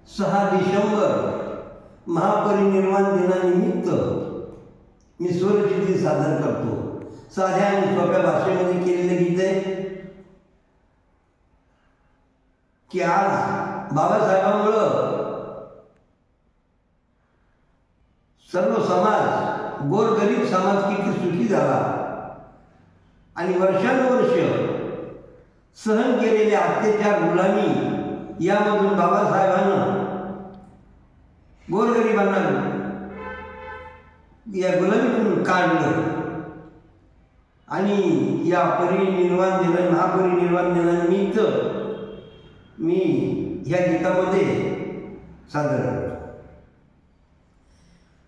6 डिसेंबर महापरिनिर्वाण दिनानिमित्त मी स्वरचिठी सादर करतो. साध्या आणि सोप्या भाषेमध्ये केलेलं गीत आहे की आज बाबासाहेबांमुळं सर्व समाज, गोरगरीब समाज किती सुखी झाला आणि वर्षानुवर्ष सहन केलेले अत्याचार, गुलामी यामधून बाबासाहेबांना गोरगरिबांना या गुलामीतून काढलं आणि या महापरिनिर्वाण दिनानिमित्त मी या गीतामध्ये सादर करतो.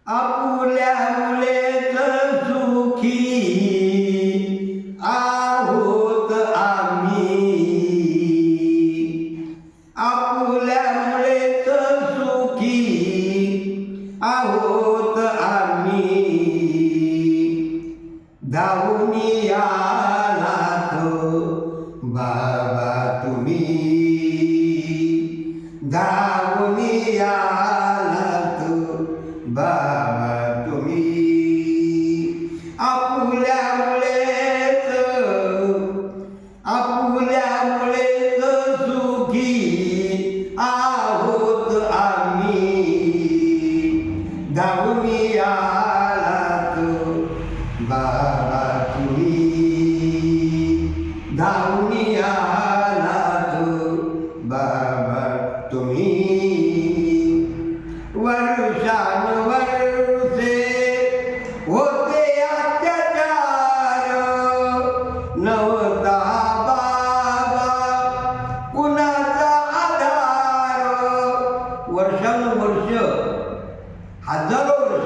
आपुल्या मुलेच सुखी आहोत आम्ही, आपुल्या मुलेच सुखी आहोत आम्ही, धावून यालात बाबा तुम्ही, धावून यालात बाबा तुम्ही, आपुल्या मुलेच सुखी आहोत आम्ही, धावून यालात बाबा तुम्ही, धावून यालात बाबा तुम्ही. वर्षानुवर्षे होते अत्याचार, नव्हता बाबा कुणाचा आधार. वर्षानुवर्ष, हजारो वर्ष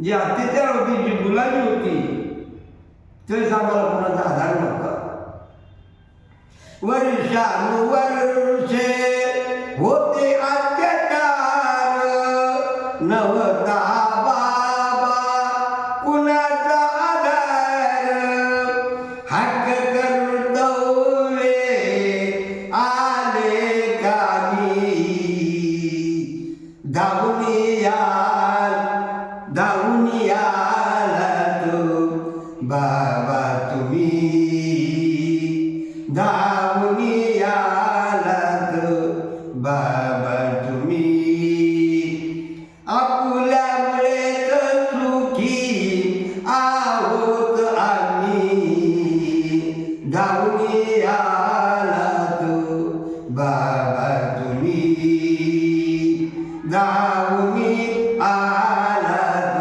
जी अत्याचार होती, जी गुलामी होती, तरीच आम्हाला कोणाचा आधार नव्हता. वर्षानुवर्षे होते अत्याचार, नव्हता बाबा कुणाचा आधार. हक्क कर्तव्ये आले कामी, धावून यालात बाबा तुम्ही, धावून यालात बाबा तुम्ही, आपुल्या मुलेच सुखी आहोत आम्ही, धावून यालात बाबा तुम्ही, धावून आलात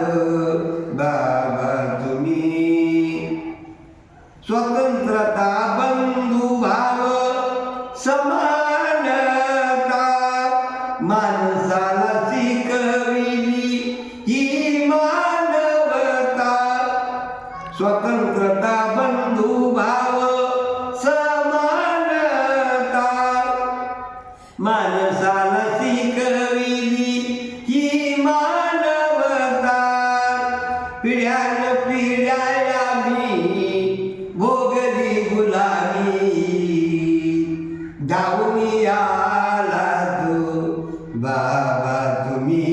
बाबा तुम्ही. स्वतंत्रता, बंधुभाव, समानता माणसाला शिकविली ही मानवता. स्वतंत्रता, बंधुभाव, समानता माणसाला शिकविली ही मानवता. पिढ्यानपिढ्या आम्ही भोगली गुलामी, धावून यालात बाबा तुम्ही,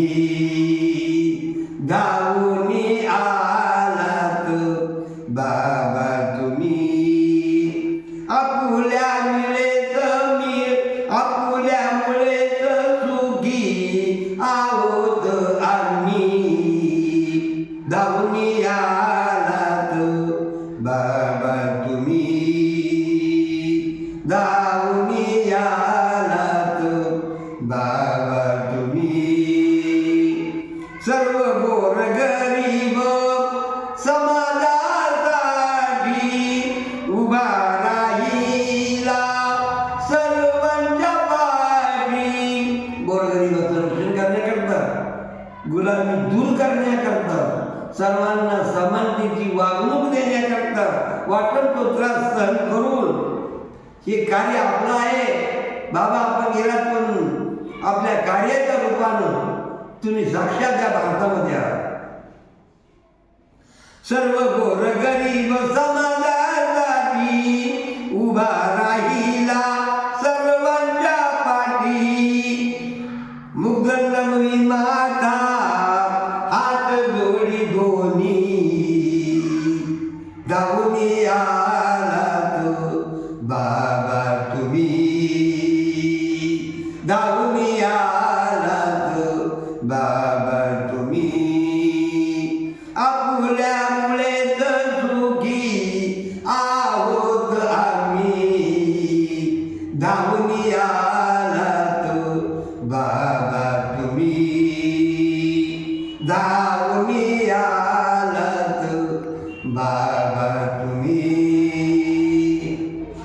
धावून आलात बाबा तुम्ही, आपुल्या मुलेच सुखी आहोत आम्ही, धावून यालात बाबा तुम्ही, धावून यालात बाबा तुम्ही. सर्व गोरगरीब समाजासाठी उभा राहिला सर्वांच्या पाठी. गोरगरिबाचं रक्षण करण्याकरता, गुलामी दूर करण्याकरता, सर्वांना समानतेची वागणूक देण्याकरता वाटण तो त्रास सहन करून हे कार्य आपलं आहे. बाबा आपण गेलात पण आपल्या कार्याच्या रूपानं तुम्ही साक्षात या भारतामध्ये आहात. सर्व गोरगरीब समाजासाठी उभा राहिला सर्वांच्या पाठी. बाबा तुम्ही जा